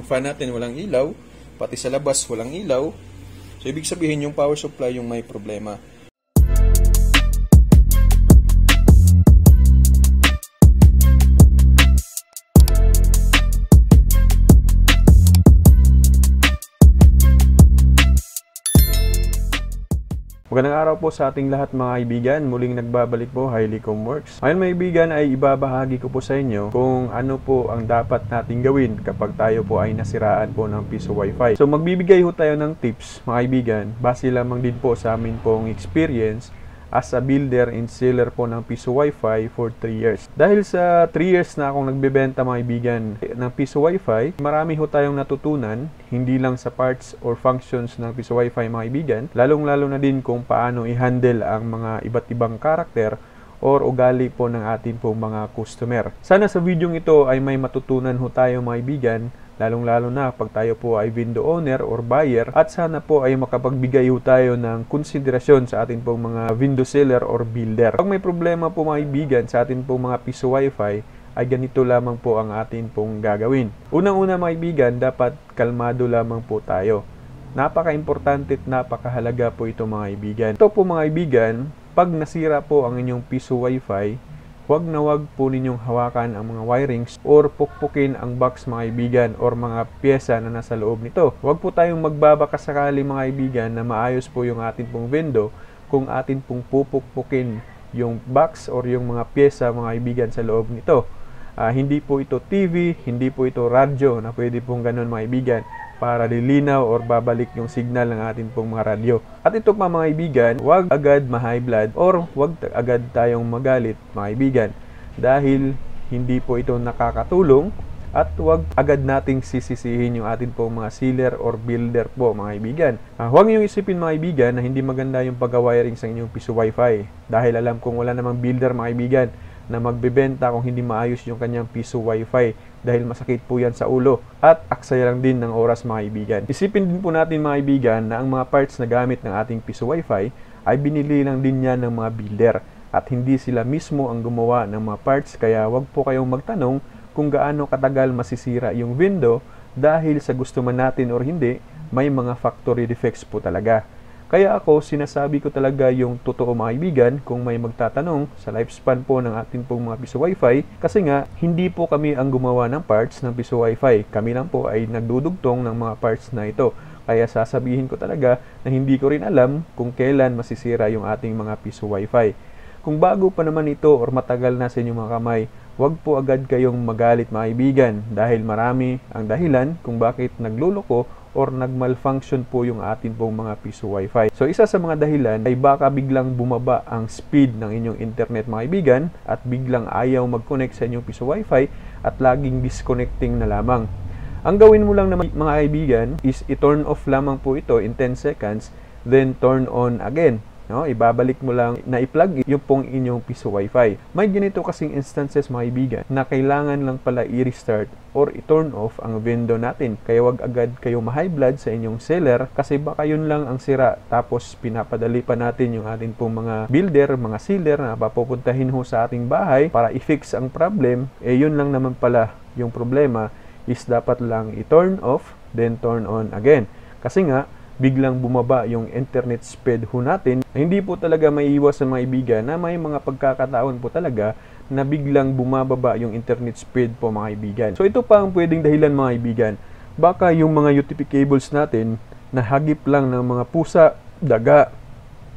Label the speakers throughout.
Speaker 1: fan natin walang ilaw, pati sa labas walang ilaw. So ibig sabihin yung power supply yung may problema. Magandang araw po sa ating lahat mga kaibigan. Muling nagbabalik po, Highlycom Works. Ngayon mga kaibigan ay ibabahagi ko po sa inyo kung ano po ang dapat nating gawin kapag tayo po ay nasiraan po ng piso wifi. So magbibigay po tayo ng tips mga kaibigan, base lamang din po sa amin pong experience as a builder and seller po ng piso wifi for 3 years. Dahil sa 3 years na akong nagbebenta mga kaibigan ng piso wifi, marami ho tayong natutunan, hindi lang sa parts or functions ng piso wifi mga kaibigan, lalong-lalo na din kung paano i-handle ang mga iba't ibang karakter or ugali po ng ating pong mga customer. Sana sa video ito ay may matutunan ho tayo mga kaibigan, lalong-lalo na pag tayo po ay window owner or buyer, at sana po ay makapagbigay ho tayo ng konsiderasyon sa atin pong mga window seller or builder. Pag may problema po mga kaibigan sa atin pong mga piso wifi, ay ganito lamang po ang atin pong gagawin. Unang-una mga kaibigan, dapat kalmado lamang po tayo. Napaka-importante at napakahalaga po ito mga kaibigan. Ito po mga kaibigan, pag nasira po ang inyong piso wifi, huwag na huwag po ninyong hawakan ang mga wirings or pukpukin ang box mga kaibigan or mga pyesa na nasa loob nito. Huwag po tayong magbabaka sakali mga kaibigan na maayos po yung atin pong window kung atin pong pupukpukin yung box or yung mga pyesa mga kaibigan sa loob nito. Hindi po ito TV, hindi po ito radyo na pwede pong ganun mga kaibigan para lilinaw or babalik yung signal ng atin pong mga radyo. At ito pa mga kaibigan, huwag agad ma-high blood or huwag agad tayong magalit mga kaibigan dahil hindi po ito nakakatulong, at huwag agad nating sisisihin yung atin pong mga sealer or builder po mga kaibigan. Huwag niyong isipin mga kaibigan na hindi maganda yung pag-wiring sa inyong piso wifi dahil alam kong wala namang builder mga kaibigan na magbebenta kung hindi maayos yung kanyang piso wifi dahil masakit po yan sa ulo at aksaya lang din ng oras mga kaibigan. Isipin din po natin mga kaibigan na ang mga parts na gamit ng ating piso wifi ay binili lang din yan ng mga builder at hindi sila mismo ang gumawa ng mga parts, kaya wag po kayong magtanong kung gaano katagal masisira yung window dahil sa gusto man natin or hindi, may mga factory defects po talaga. Kaya ako, sinasabi ko talaga yung totoo mga kaibigan kung may magtatanong sa lifespan po ng ating pong mga piso wifi, kasi nga, hindi po kami ang gumawa ng parts ng piso wifi. Kami lang po ay nagdudugtong ng mga parts na ito. Kaya sasabihin ko talaga na hindi ko rin alam kung kailan masisira yung ating mga piso wifi. Kung bago pa naman ito or matagal na sa inyong mga kamay, huwag po agad kayong magalit mga kaibigan dahil marami ang dahilan kung bakit nagluloko or nagmalfunction po yung atin pong mga piso wifi. So isa sa mga dahilan ay baka biglang bumaba ang speed ng inyong internet mga kaibigan at biglang ayaw mag-connect sa inyong piso wifi at laging disconnecting na lamang. Ang gawin mo lang na mga kaibigan is i-turn off lamang po ito in 10 seconds, then turn on again. No, ibabalik mo lang na i-plug yung pong inyong piso wifi. May ganito kasing instances mga kaibigan na kailangan lang pala i-restart or i-turn off ang window natin. Kaya wag agad kayo ma-high blood sa inyong seller kasi baka yun lang ang sira tapos pinapadali pa natin yung ating pong mga builder, mga sealer na papupuntahin ho sa ating bahay para i-fix ang problem. Yun lang naman pala yung problema is dapat lang i-turn off then turn on again. Kasi nga biglang bumaba yung internet speed ho natin. Hindi po talaga maiiwas sa mga kaibigan na may mga pagkakataon po talaga na biglang bumababa yung internet speed po mga kaibigan. So ito pa ang pwedeng dahilan mga kaibigan. Baka yung mga UTP cables natin nahagip lang ng mga pusa, daga,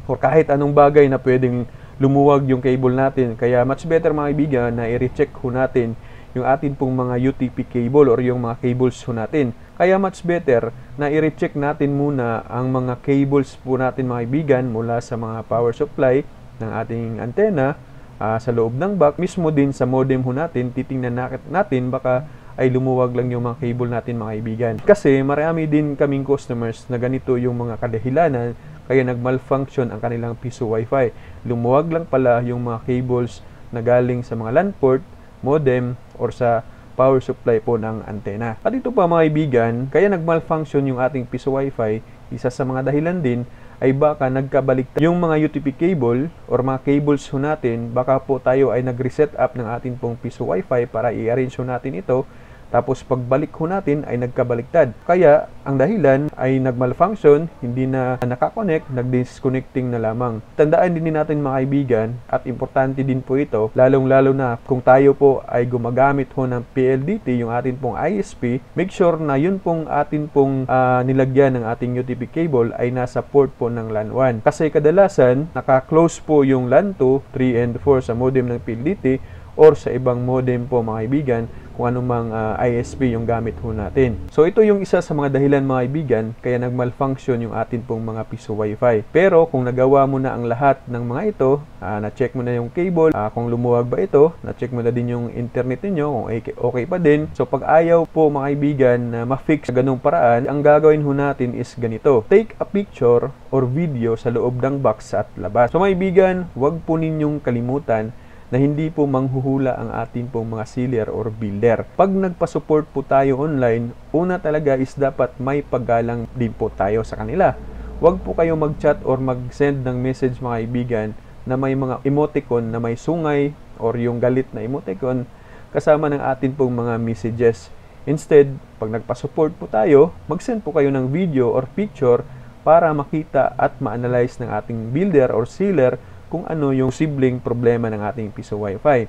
Speaker 1: o kahit anong bagay na pwedeng lumuwag yung cable natin. Kaya much better mga kaibigan na i-recheck ho natin yung atin pong mga UTP cable or yung mga cables ho natin. Kaya much better na i-recheck natin muna ang mga cables po natin mga kaibigan mula sa mga power supply ng ating antena sa loob ng box, mismo din sa modem ho natin, titingnan natin baka ay lumuwag lang yung mga cable natin mga kaibigan. Kasi marami din kaming customers na ganito yung mga kadahilanan kaya nagmalfunction ang kanilang piso wifi. Lumuwag lang pala yung mga cables na galing sa mga LAN port, modem, or sa power supply po ng antena. At ito pa mga kaibigan, kaya nagmalfunction yung ating piso wifi, isa sa mga dahilan din ay baka nagkabaliktad yung mga UTP cable or mga cables ho natin. Baka po tayo ay nag-reset up ng ating pong piso wifi para i-arrange ho natin ito Tapos pagbalik ho natin ay nagkabaliktad. Kaya ang dahilan ay nag-malfunction, hindi na nakakonect, nag-disconnecting na lamang. Tandaan din natin mga kaibigan, at importante din po ito, lalong-lalo na kung tayo po ay gumagamit ho ng PLDT, yung atin pong ISP, make sure na yun pong atin pong nilagyan ng ating UTP cable ay nasa port po ng LAN 1. Kasi kadalasan, naka-close po yung LAN 2, 3 and 4 sa modem ng PLDT or sa ibang modem po mga kaibigan, kung anumang ISP yung gamit ho natin. So ito yung isa sa mga dahilan mga kaibigan kaya nag-malfunction yung atin pong mga piso wifi. Pero kung nagawa mo na ang lahat ng mga ito, na-check mo na yung cable, kung lumuwag ba ito, na-check mo na din yung internet ninyo kung okay pa din. So pag ayaw po mga kaibigan na ma-fix sa ganung paraan, ang gagawin ho natin is ganito. Take a picture or video sa loob ng box at labas. So mga kaibigan, huwag po ninyong kalimutan na hindi po manghuhula ang ating pong mga sealer or builder. Pag nagpa-support po tayo online, una talaga is dapat may paggalang din po tayo sa kanila. Huwag po kayo mag-chat or mag-send ng message mga kaibigan na may mga emoticon na may sungay or yung galit na emoticon kasama ng atin pong mga messages. Instead, pag nagpa-support po tayo, mag-send po kayo ng video or picture para makita at ma-analyze ng ating builder or sealer kung ano yung posibleng problema ng ating piso wifi.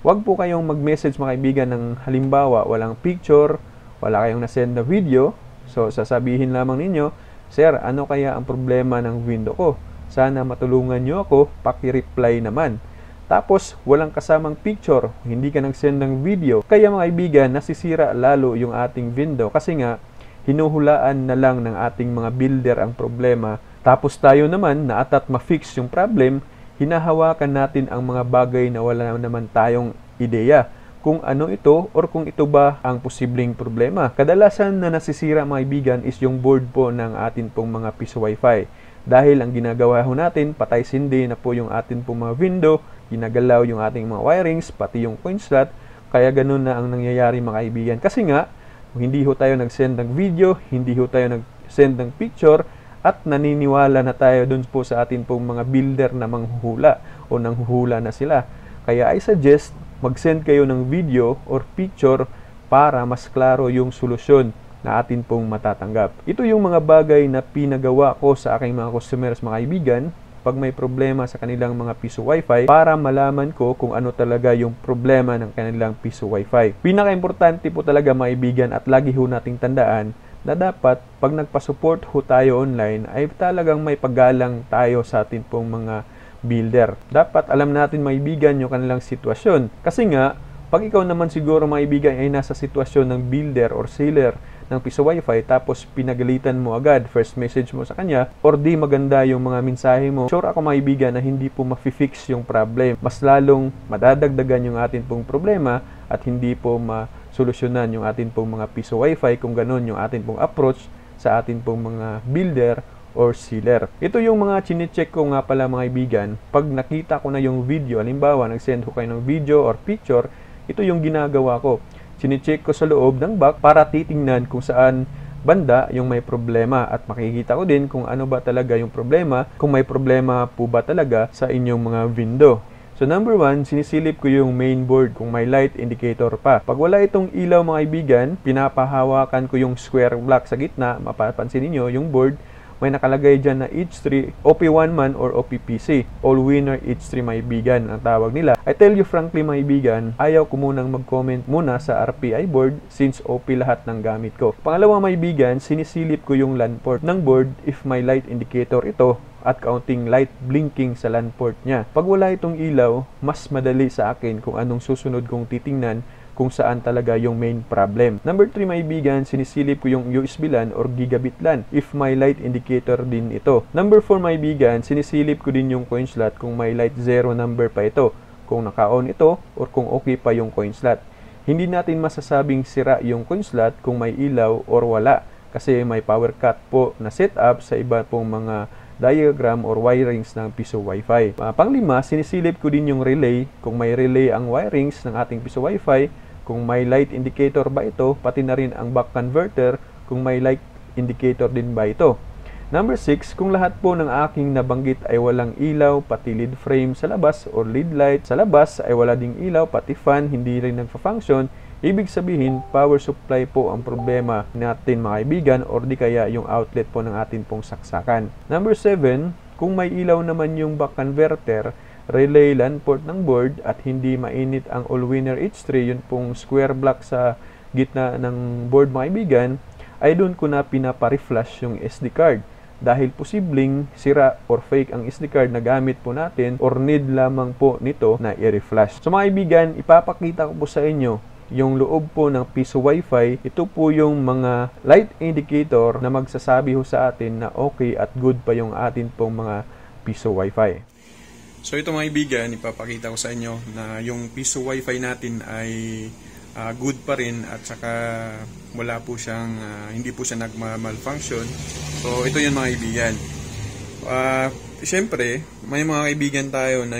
Speaker 1: Huwag po kayong mag-message mga kaibigan ng halimbawa walang picture, wala kayong na-send na video. So sasabihin lamang ninyo, "Sir, ano kaya ang problema ng window ko? Sana matulungan nyo ako, paki-reply naman." Tapos walang kasamang picture, hindi ka nag-send ng video. Kaya mga kaibigan, nasisira lalo yung ating window kasi nga hinuhulaan na lang ng ating mga builder ang problema. Tapos tayo naman na atat ma-fix yung problem, hinahawakan natin ang mga bagay na wala naman tayong ideya kung ano ito or kung ito ba ang posibleng problema. Kadalasan na nasisira mga kaibigan is yung board po ng atin pong mga piso wifi. Dahil ang ginagawa ho natin, patay sindi na po yung atin pong mga window, ginagalaw yung ating mga wirings, pati yung coin slot, kaya ganun na ang nangyayari mga kaibigan. Kasi nga, hindi ho tayo nag-send ng video, hindi ho tayo nag-send ng picture, at naniniwala na tayo dun po sa atin pong mga builder na manghuhula o nanghuhula na sila. Kaya I suggest mag-send kayo ng video or picture para mas klaro yung solusyon na atin pong matatanggap. Ito yung mga bagay na pinagawa ko sa aking mga customers mga kaibigan pag may problema sa kanilang mga piso wifi para malaman ko kung ano talaga yung problema ng kanilang piso wifi. Pinaka-importante po talaga mga kaibigan at lagi ho nating tandaan na dapat pag nagpa-support ho tayo online ay talagang may paggalang tayo sa atin pong mga builder. Dapat alam natin maibigan yung kanilang sitwasyon. Kasi nga, pag ikaw naman siguro maibigan ay nasa sitwasyon ng builder or seller ng piso wifi tapos pinagalitan mo agad, first message mo sa kanya, or di maganda yung mga mensahe mo, sure ako maibigan na hindi po ma-fix yung problem. Mas lalong madadagdagan yung atin pong problema at hindi po solusyonan yung atin pong mga piso wifi kung ganun yung atin pong approach sa atin pong mga builder or sealer. Ito yung mga chine-check ko nga pala mga kaibigan. Pag nakita ko na yung video, halimbawa nag-send ko kayo ng video or picture, ito yung ginagawa ko. Chine-check ko sa loob ng box para titingnan kung saan banda yung may problema at makikita ko din kung ano ba talaga yung problema, kung may problema po ba talaga sa inyong mga window. So number 1, sinisilip ko yung main board kung may light indicator pa. Pag wala itong ilaw mga kaibigan, pinapahawakan ko yung square block sa gitna. Mapapansin niyo yung board, may nakalagay dyan na H3, OP1 man or OPPC. All winner H3 mga kaibigan ang tawag nila. I tell you frankly mga kaibigan, ayaw ko munang mag-comment muna sa RPI board since OP lahat ng gamit ko. Pangalawa mga kaibigan, sinisilip ko yung LAN port ng board if may light indicator ito at kaunting light blinking sa LAN port niya. Pag wala itong ilaw, mas madali sa akin kung anong susunod kong titingnan kung saan talaga yung main problem. Number 3 mga kaibigan, sinisilip ko yung USB LAN or gigabit LAN if may light indicator din ito. Number 4 mga kaibigan, sinisilip ko din yung coin slot kung may light 0 number pa ito, kung naka-on ito or kung okay pa yung coin slot. Hindi natin masasabing sira yung coin slot kung may ilaw or wala kasi may power cut po na setup sa iba pong mga diagram or wirings ng piso wifi. Panglima, sinisilip ko din yung relay kung may relay ang wirings ng ating piso wifi, kung may light indicator ba ito, pati na rin ang buck converter kung may light indicator din ba ito. Number 6, kung lahat po ng aking nabanggit ay walang ilaw, pati lead frame sa labas or lead light sa labas ay wala ding ilaw, pati fan hindi rin nagfa-function, Ibig sabihin, power supply po ang problema natin mga kaibigan, or di kaya yung outlet po ng atin pong saksakan. Number 7, kung may ilaw naman yung buck converter, relay LAN port ng board at hindi mainit ang all-winner H3, yun pong square block sa gitna ng board mga kaibigan, ay doon ko na pinapa-reflash yung SD card. Dahil posibleng sira or fake ang SD card na gamit po natin, or need lamang po nito na i-reflash. So mga kaibigan, ipapakita ko po sa inyo yung loob po ng piso Wi-Fi. Ito po yung mga light indicator na magsasabi ho sa atin na okay at good pa yung atin pong mga piso Wi-Fi. So ito mga kaibigan, ipapakita ko sa inyo na yung piso Wi-Fi natin ay good pa rin, at saka wala po siyang hindi po siya nagma-malfunction. So ito yun mga kaibigan. Siyempre, may mga kaibigan tayo na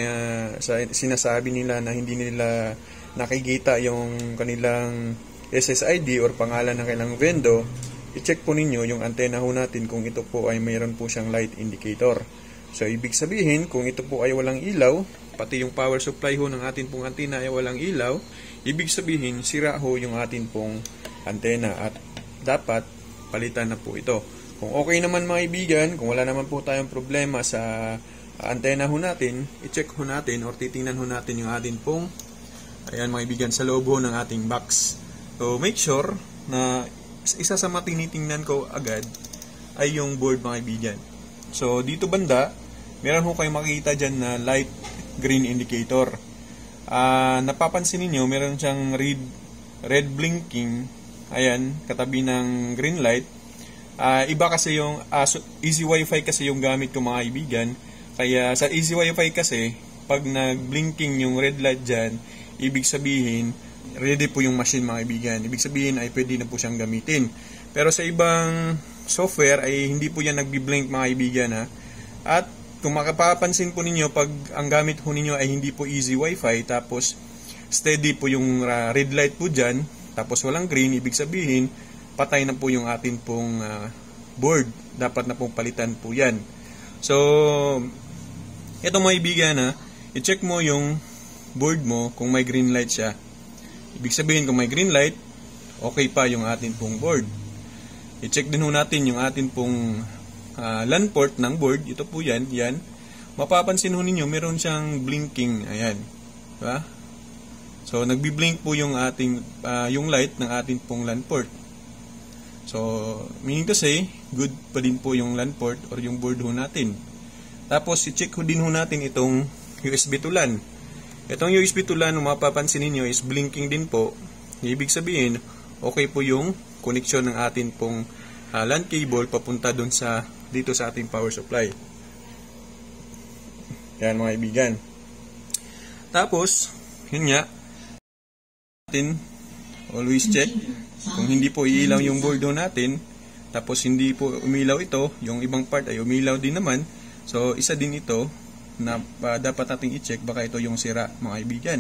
Speaker 1: sinasabi nila na hindi nila nakikita yung kanilang SSID or pangalan ng kanilang vendor. I-check po ninyo yung antena ho natin kung ito po ay mayroon po siyang light indicator. So ibig sabihin, kung ito po ay walang ilaw, pati yung power supply ho ng atin pong antena ay walang ilaw, ibig sabihin sira ho yung atin pong antena at dapat palitan na po ito. Kung okay naman mga kaibigan, kung wala naman po tayong problema sa antena ho natin, i-check ho natin or titingnan ho natin yung atin pong, ayan mga kaibigan, sa loob ho ng ating box. So make sure na isa sa matinitingnan ko agad ay yung board mga kaibigan. So dito banda, meron ho kayong makikita dyan na light green indicator. Napapansin niyo meron siyang red blinking, ayan, katabi ng green light. Iba kasi yung Easy Wi-Fi kasi yung gamit ko mga kaibigan. Kaya sa Easy Wi-Fi kasi, pag nag-blinking yung red light dyan, ibig sabihin, ready po yung machine mga kaibigan. Ibig sabihin ay pwede na po siyang gamitin. Pero sa ibang software ay hindi po yan nagbi-blink mga kaibigan ha. At kung makapapansin po ninyo, pag ang gamit po ninyo ay hindi po Easy Wi-Fi, tapos steady po yung red light po dyan, tapos walang green, ibig sabihin, patay na po yung atin pong board. Dapat na pong palitan po yan. So, ito mga kaibigan ha, i-check mo yung board mo kung may green light siya. Ibig sabihin kung may green light, okay pa yung atin pong board. I-check din ho natin yung atin pong LAN port ng board. Ito po yan. Mapapansin ho ninyo, meron siyang blinking. Ayan. Diba? So, nagbi-blink po yung ating, yung light ng atin pong LAN port. So, meaning to say, good pa din po yung LAN port or yung board ho natin. Tapos, i-check ho din ho natin itong USB to LAN. Itong USB to LAN, mapapansin niyo is blinking din po. Ibig sabihin, okay po yung connection ng atin pong LAN cable papunta dun sa dito sa ating power supply. Yan mga kaibigan. Tapos, yun nga, natin always check kung hindi po iilaw yung board natin, tapos hindi po umilaw ito, yung ibang part ay umilaw din naman. So, isa din ito na dapat nating i-check, baka ito yung sira mga kaibigan.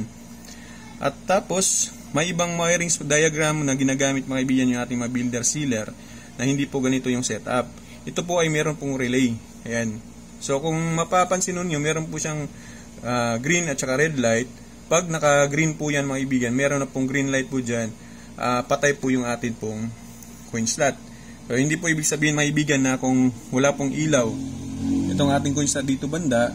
Speaker 1: At tapos may ibang wiring diagram na ginagamit mga kaibigan yung ating mga builder sealer na hindi po ganito yung setup. Ito po ay meron pong relay. Ayan. So kung mapapansin niyo, meron po siyang green at saka red light. Pag naka green po yan mga kaibigan, meron na pong green light po dyan, patay po yung atin pong coin slot. So hindi po ibig sabihin mga kaibigan na kung wala pong ilaw itong ating coin slot dito banda,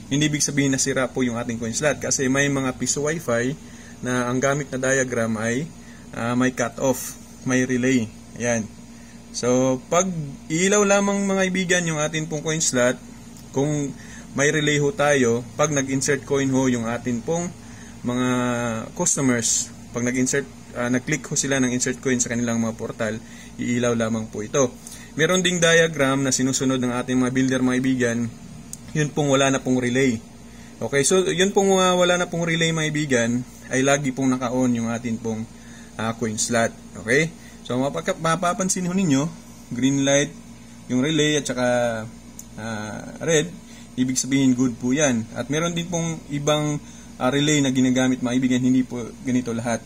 Speaker 1: hindi ibig sabihin na sira po yung ating coin slot, kasi may mga piso Wi-Fi na ang gamit na diagram ay may cut off, may relay. Ayan. So, pag ilaw lamang mga kaibigan yung atin pong coin slot, kung may relay ho tayo, pag nag-insert coin ho yung atin pong mga customers, pag nag-click ho sila ng insert coin sa kanilang mga portal, iilaw lamang po ito. Meron ding diagram na sinusunod ng ating mga builder mga kaibigan, yun pong wala na pong relay. Okay, so yun pong wala na pong relay mga kaibigan, ay lagi pong naka-on yung atin pong coin slot. Okay? So mapapansin ho ninyo, green light yung relay at saka red, ibig sabihin good po yan. At meron din pong ibang relay na ginagamit mga kaibigan, hindi po ganito lahat.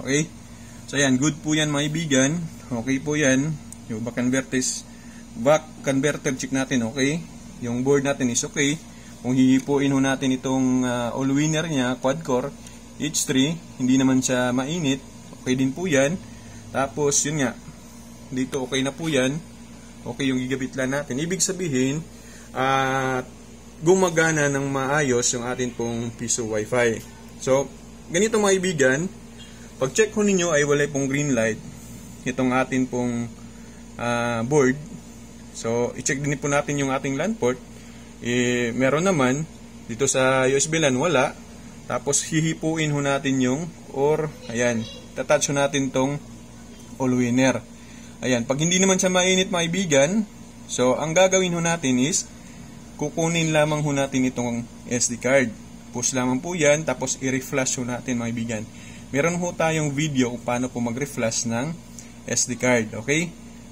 Speaker 1: Okay? So yan, good po yan mga kaibigan. Okay po yan. Yung back converter check natin, okay? Yung board natin is okay. Kung hihipuin ho natin itong all-winner niya, quad-core, H3, hindi naman siya mainit. Okay din po yan. Tapos, yun nga, dito okay na po yan. Okay yung gigabit lang natin. Ibig sabihin, gumagana ng maayos yung atin pong piso Wi-Fi. So, ganito mga kaibigan, pag check ko ninyo ay wala pong green light itong atin pong board. So, i-check din po natin yung ating LAN port. Meron naman, dito sa USB LAN wala. Tapos, hihipuin ho natin yung, ayan, tatouch ho natin tong all winner. Ayan, pag hindi naman siya mainit mga kaibigan, so, ang gagawin ho natin is, kukunin lamang ho natin itong SD card. Push lamang po yan, tapos i-reflash ho natin mga kaibigan. Meron ho tayong video kung paano po mag-reflash ng SD card, okay?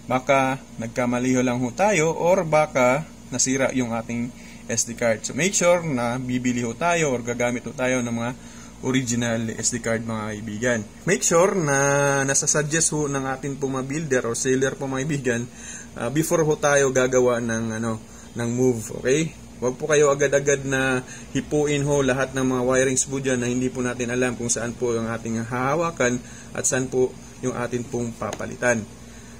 Speaker 1: Baka nagkamali ho lang ho tayo or baka nasira yung ating SD card. So make sure na bibili ho tayo or gagamit ho tayo ng mga original SD card mga kaibigan. Make sure na nasasuggest ho ng ating po mga builder or seller po mga kaibigan before ho tayo gagawa ng move, okay? Huwag po kayo agad-agad na hipuin ho lahat ng mga wirings po dyan na hindi po natin alam kung saan po yung ating hahawakan at saan po yung atin pong papalitan.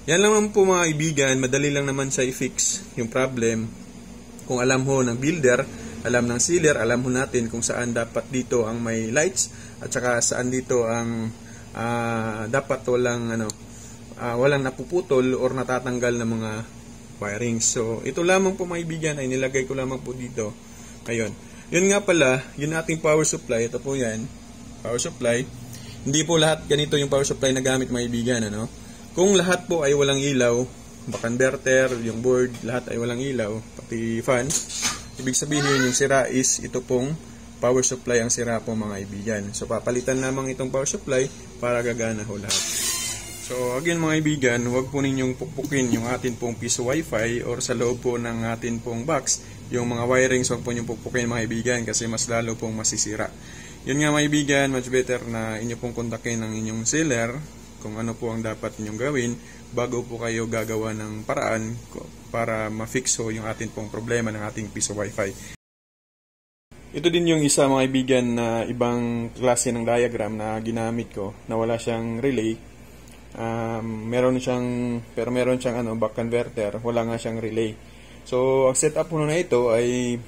Speaker 1: Yan naman po mga kaibigan, madali lang naman siya i-fix yung problem. Kung alam ho ng builder, alam ng sealer, alam ho natin kung saan dapat dito ang may lights at saka saan dito ang dapat walang napuputol or natatanggal na mga wirings. So, ito lamang po mga kaibigan ay nilagay ko lamang po dito. Ayun. Yun nga pala, yun ating power supply. Ito po yan. Power supply. Hindi po lahat ganito yung power supply na gamit mga kaibigan. Kung lahat po ay walang ilaw, converter, yung board, lahat ay walang ilaw, pati fan, ibig sabihin yung sira is ito pong power supply ang sira po mga kaibigan. So, papalitan lamang itong power supply para gagana ho lahat. So, again mga kaibigan, huwag po ninyong pupukin yung atin pong piso Wi-Fi or sa loob po ng atin pong box, yung mga wirings, huwag po ninyong pupukin mga kaibigan kasi mas lalo pong masisira. Yun nga mga kaibigan, much better na inyo pong kontakin ng inyong seller kung ano po ang dapat ninyong gawin bago po kayo gagawa ng paraan para ma-fix ho yung atin pong problema ng ating piso Wi-Fi. Ito din yung isa mga kaibigan na ibang klase ng diagram na ginamit ko na wala siyang relay. Meron siyang back converter, wala nga siyang relay. So, ang setup po na ito ay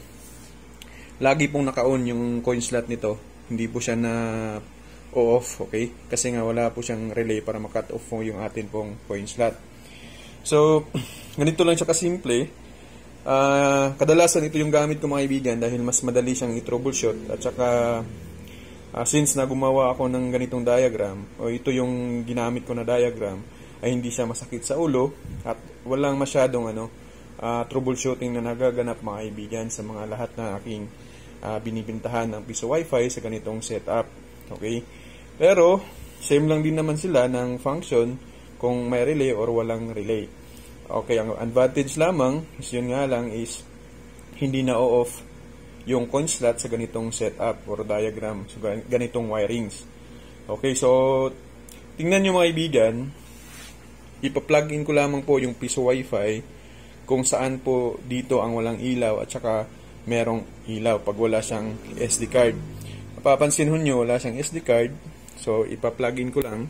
Speaker 1: lagi pong naka-on yung coin slot nito. Hindi po siya na off, okay? Kasi nga wala po siyang relay para ma-cut off po yung atin pong coin slot. So, ganito lang siya kasimple. Kadalasan ito yung gamit ko mga kaibigan dahil mas madali siyang i-troubleshoot at saka since na gumawa ako ng ganitong diagram o ito yung ginamit ko na diagram ay hindi siya masakit sa ulo at walang masyadong troubleshooting na nagaganap mga kaibigan sa mga lahat na aking binibintahan ng piso Wi-Fi sa ganitong setup, okay? Pero same lang din naman sila ng function kung may relay or walang relay. Okay, ang advantage lamang is yun nga lang is hindi na off yung coin slot sa ganitong setup or diagram, so ganitong wirings. Okay, so tingnan nyo mga kaibigan, ipa-plug in ko lamang po yung piso Wi-Fi kung saan po dito ang walang ilaw at saka merong ilaw pag wala siyang SD card. Mapapansin nyo wala siyang SD card, so ipa-plug in ko lang.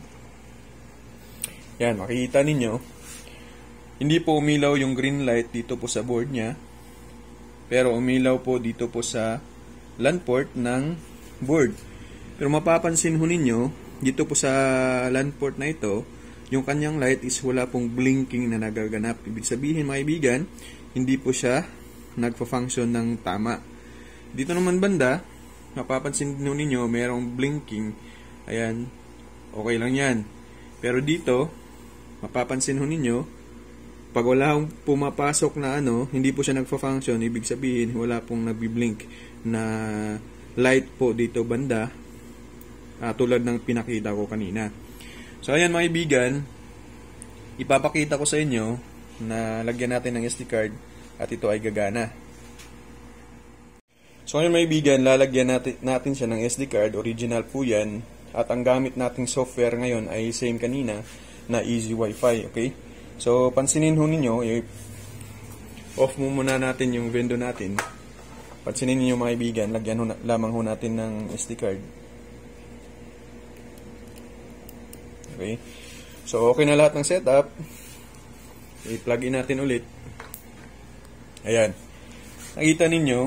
Speaker 1: Yan, makikita ninyo hindi po umilaw yung green light dito po sa board niya, pero umilaw po dito po sa LAN port ng board. Pero mapapansin ho ninyo, dito po sa LAN port na ito, yung kanyang light is wala pong blinking na nagaganap. Ibig sabihin mga kaibigan, hindi po siya nagpa-function ng tama. Dito naman banda, mapapansin ho ninyo, mayroong blinking. Ayan, okay lang yan. Pero dito, mapapansin ho ninyo, pag wala akong pumapasok na hindi po siya nagfa-function, ibig sabihin wala pong nagbi-blink na light po dito banda, tulad ng pinakita ko kanina. So ayan mga kaibigan, ipapakita ko sa inyo na lagyan natin ng SD card at ito ay gagana. So ngayon mga kaibigan, lalagyan natin siya ng SD card, original po yan, at ang gamit nating software ngayon ay same kanina na Easy Wi-Fi, okay? So, pansinin ho ninyo, off muna natin yung window natin. Pansinin niyo mga kaibigan, lagyan lamang ho natin ng SD card. Okay? So, okay na lahat ng setup. I-plug in natin ulit. Ayan. Nakita ninyo,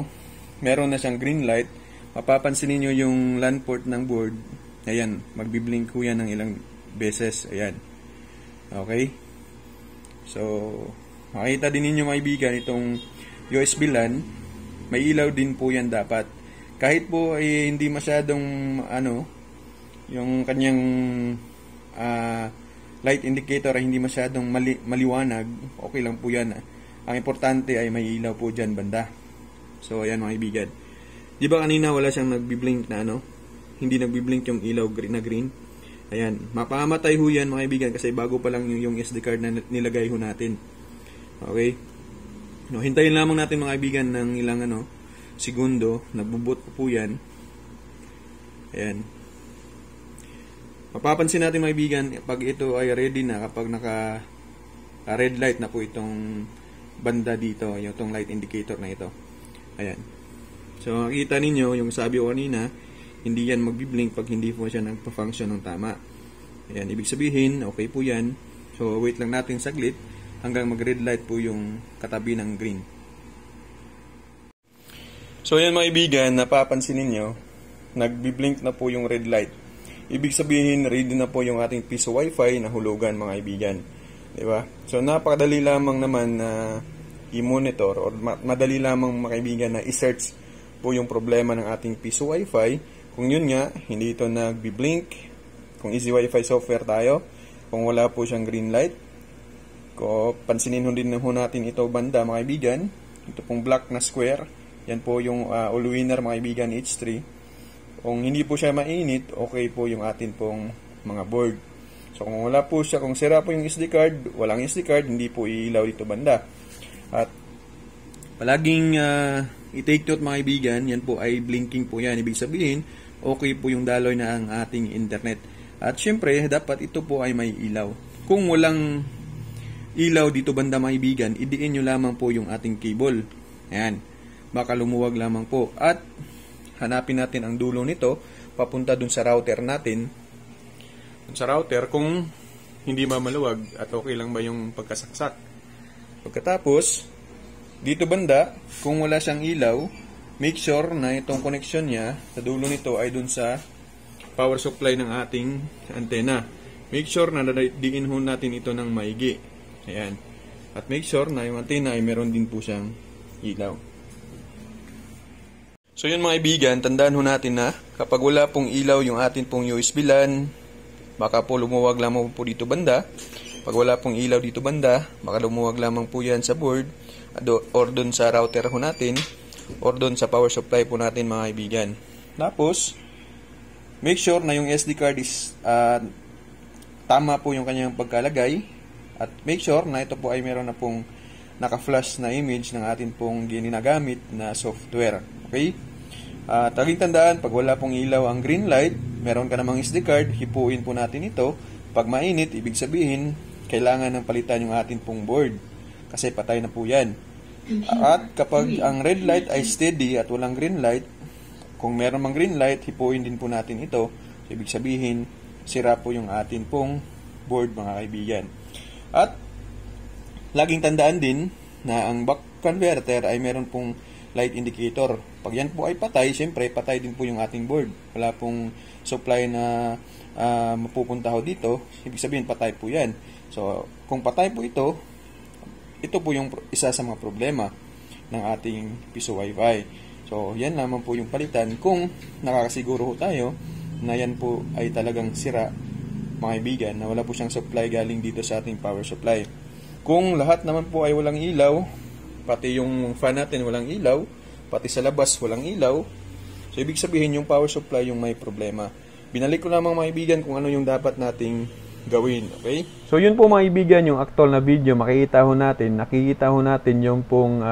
Speaker 1: meron na siyang green light. Mapapansin ninyo yung LAN port ng board. Ayan, magbiblink ko yan ng ilang beses. Ayan. Okay? So, makita din ninyo mga kaibigan, itong USB LAN, may ilaw din po yan dapat. Kahit po ay hindi masyadong, yung kanyang light indicator ay hindi masyadong maliwanag, okay lang po yan. Ang importante ay may ilaw po dyan banda. So, ayan mga kaibigan. Di ba kanina wala siyang nagbiblink na hindi nagbiblink yung ilaw na green? Ayan, mapamatay ho yan mga kaibigan kasi bago pa lang yung SD card na nilagay ho natin. Okay? No, hintayin lamang natin mga kaibigan ng ilang segundo. Nagbuboot po yan. Ayan. Mapapansin natin mga kaibigan pag ito ay ready na kapag naka red light na po itong banda dito, itong light indicator na ito. Ayan. So, makikita ninyo, yung sabi ko kanina, hindi yan magbiblink pag hindi po siya nagpa-function ng tama. Ayan, ibig sabihin, okay po yan. So, wait lang natin saglit hanggang mag-red light po yung katabi ng green. So, ayan mga kaibigan, napapansin ninyo, nagbiblink na po yung red light. Ibig sabihin, ready na po yung ating piso wifi na hulugan mga kaibigan. Diba? So, napakadali lamang naman na i-monitor or madali lamang mga kaibigan na i-search po yung problema ng ating piso wifi. Kung yun nga, hindi ito nagbi-blink, kung easy wifi software tayo, kung wala po siyang green light, kung pansinin din ho natin ito banda mga kaibigan, ito pong black na square, yan po yung all-winner mga kaibigan H3. Kung hindi po siya mainit, okay po yung atin pong mga board. So kung wala po siya, kung sira po yung SD card, walang SD card, hindi po iilaw dito banda. At palaging i-take note mga kaibigan, yan po ay blinking po yan. Ibig sabihin, okay po yung daloy na ang ating internet. At syempre, dapat ito po ay may ilaw. Kung walang ilaw dito banda mga kaibigan, idiin nyo lamang po yung ating cable. Ayan, baka lumuwag lamang po. At hanapin natin ang dulo nito, papunta dun sa router natin. Dun sa router, kung hindi maluwag at okay lang ba yung pagkasaksak. Pagkatapos, dito banda, kung wala siyang ilaw, make sure na itong connection niya sa dulo nito ay dun sa power supply ng ating antena. Make sure na diin ho natin ito ng maigi. Ayan. At make sure na yung antena ay meron din po siyang ilaw. So yun mga kaibigan, tandaan ho natin na kapag wala pong ilaw yung atin pong USB LAN, baka po lumuwag lamang po dito banda. Pag wala pong ilaw dito banda, baka lumuwag lamang po yan sa board or dun sa router ho natin or dun sa power supply po natin mga kaibigan. Tapos, make sure na yung SD card is tama po yung kanyang pagkalagay at make sure na ito po ay meron na pong naka-flash na image ng atin pong ginagamit na software. Okay? Taging tandaan, pag wala pong ilaw ang green light, meron ka namang SD card, hipuin po natin ito. Pag mainit, ibig sabihin, kailangan ng palitan yung atin pong board kasi patay na po yan. At kapag ang red light ay steady at walang green light, kung meron mang green light, hipuin din po natin ito. So, ibig sabihin, sira po yung atin pong board mga kaibigan. At laging tandaan din na ang buck converter ay meron pong light indicator. Pag yan po ay patay, siyempre patay din po yung ating board. Wala pong supply na mapupunta ho dito, ibig sabihin patay po yan. So, kung patay po ito po yung isa sa mga problema ng ating piso wifi. So, yan naman po yung palitan kung nakakasiguro ho tayo na yan po ay talagang sira mga kaibigan, na wala po siyang supply galing dito sa ating power supply. Kung lahat naman po ay walang ilaw, pati yung fan natin walang ilaw, pati sa labas walang ilaw, so ibig sabihin yung power supply yung may problema. Binalik ko lamang mga kaibigan kung ano yung dapat nating gawin, okay? So yun po mga kaibigan, yung actual na video, nakikita ho natin yung pong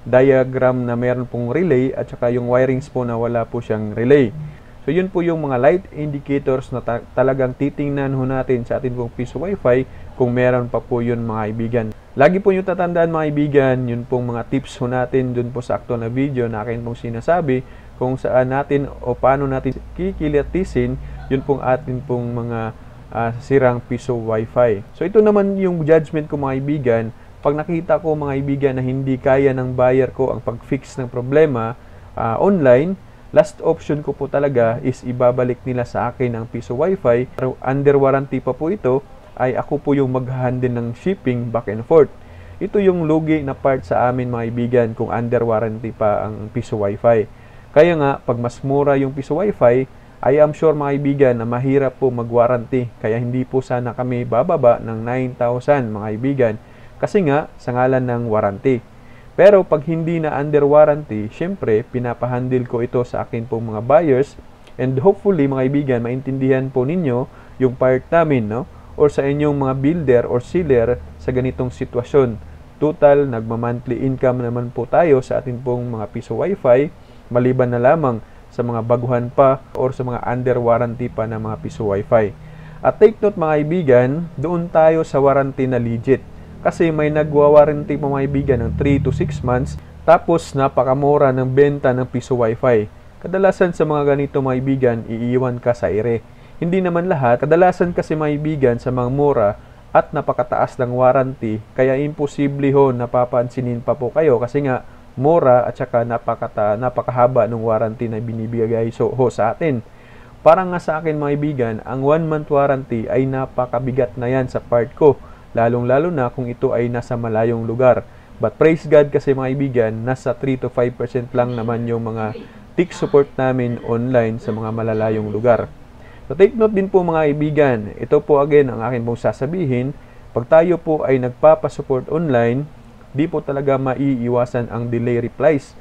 Speaker 1: diagram na meron pong relay at saka yung wirings po na wala po siyang relay. So yun po yung mga light indicators na talagang titingnan ho natin sa ating pong piso wifi kung meron pa po yun mga kaibigan. Lagi po yung tatandaan mga kaibigan, yun pong mga tips ho natin dun po sa actual na video na akin pong sinasabi kung saan natin o paano natin kikilatisin yun pong atin pong mga sirang piso wifi. So ito naman yung judgment ko mga kaibigan. Pag nakita ko mga kaibigan na hindi kaya ng buyer ko ang pag-fix ng problema online, last option ko po talaga is ibabalik nila sa akin ang piso wifi. Pero under warranty pa po ito, ay ako po yung mag-handle ng shipping back and forth. Ito yung lugi na part sa amin mga kaibigan kung under warranty pa ang piso wifi. Kaya nga, pag mas mura yung piso wifi, I am sure mga kaibigan na mahirap po mag-warranty. Kaya hindi po sana kami bababa ng 9,000 mga kaibigan. Kasi nga, sa ngalan ng warranty. Pero pag hindi na under warranty, syempre, pinapahandle ko ito sa akin pong mga buyers. And hopefully mga kaibigan, maintindihan po ninyo yung part namin, no? Or sa inyong mga builder or seller sa ganitong sitwasyon. Total, nagma-monthly income naman po tayo sa atin pong mga piso wifi, maliban na lamang sa mga baguhan pa or sa mga under warranty pa na mga piso wifi. At take note mga kaibigan, doon tayo sa warranty na legit. Kasi may nagwa-warranty po mga kaibigan ng 3 to 6 months, tapos napakamura ng benta ng piso wifi. Kadalasan sa mga ganito mga kaibigan, iiwan ka sa ere. Hindi naman lahat, kadalasan kasi mga kaibigan sa mga mura at napakataas ng warranty, kaya imposible ho napapansinin pa po kayo kasi nga mura at saka napakahaba ng warranty na binibigay ho sa atin. Parang nga sa akin mga kaibigan, ang 1 month warranty ay napakabigat na yan sa part ko, lalong-lalo na kung ito ay nasa malayong lugar. But praise God kasi mga kaibigan, nasa 3 to 5% lang naman yung mga tech support namin online sa mga malalayong lugar. So take note din po mga kaibigan, ito po again ang akin pong sasabihin, pag tayo po ay nagpapasupport online, di po talaga maiiwasan ang delay replies,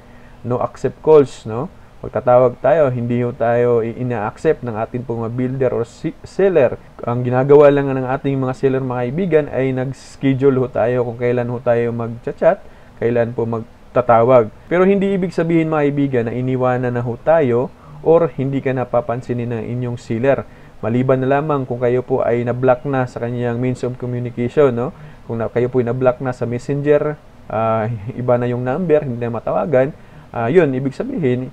Speaker 1: no accept calls, no? Pagtatawag tayo, hindi ho tayo ina-accept ng ating pong mga builder or seller. Ang ginagawa lang ng ating mga seller mga kaibigan ay nag-schedule ho tayo kung kailan ho tayo mag-chat, kailan po magtatawag. Pero hindi ibig sabihin mga kaibigan na iniwanan na ho tayo or hindi ka napapansinin ng inyong seller. Maliban na lamang kung kayo po ay na-block na sa kanyang means of communication, no? Kung kayo po ay na-block na sa messenger, iba na yung number, hindi na matawagan, yun, ibig sabihin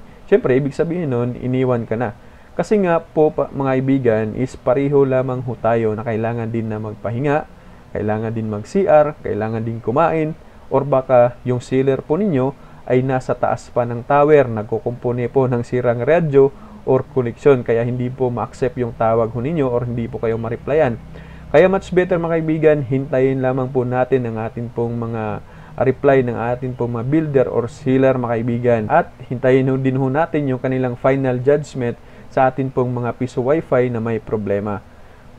Speaker 1: nun, iniwan ka na. Kasi nga po mga kaibigan, is pareho lamang ho tayo na kailangan din na magpahinga, kailangan din mag-CR, kailangan din kumain, or baka yung seller po ninyo ay nasa taas pa ng tower, nagkukumpone po ng sirang radyo or connection, kaya hindi po ma-accept yung tawag ho ninyo or hindi po kayo ma-replyan. Kaya much better mga kaibigan, hintayin lamang po natin ang atin pong mga reply ng atin pong mga builder or seller mga kaibigan. At hintayin din ho natin yung kanilang final judgment sa atin pong mga piso wifi na may problema.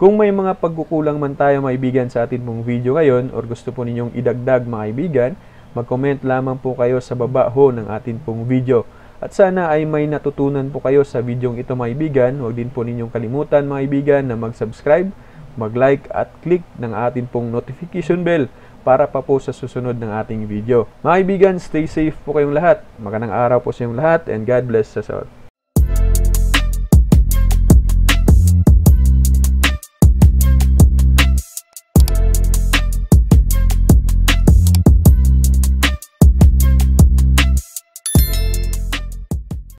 Speaker 1: Kung may mga pagkukulang man tayo mga kaibigan sa atin pong video ngayon or gusto po ninyong idagdag mga kaibigan, mag-comment lamang po kayo sa baba ho ng atin pong video. At sana ay may natutunan po kayo sa videong ito mga kaibigan. Huwag din po ninyong kalimutan mga kaibigan na mag-subscribe, mag-like at click ng atin pong notification bell para pa po sa susunod ng ating video. Mga kaibigan, stay safe po kayong lahat. Magandang araw po sa inyong lahat and God bless us all.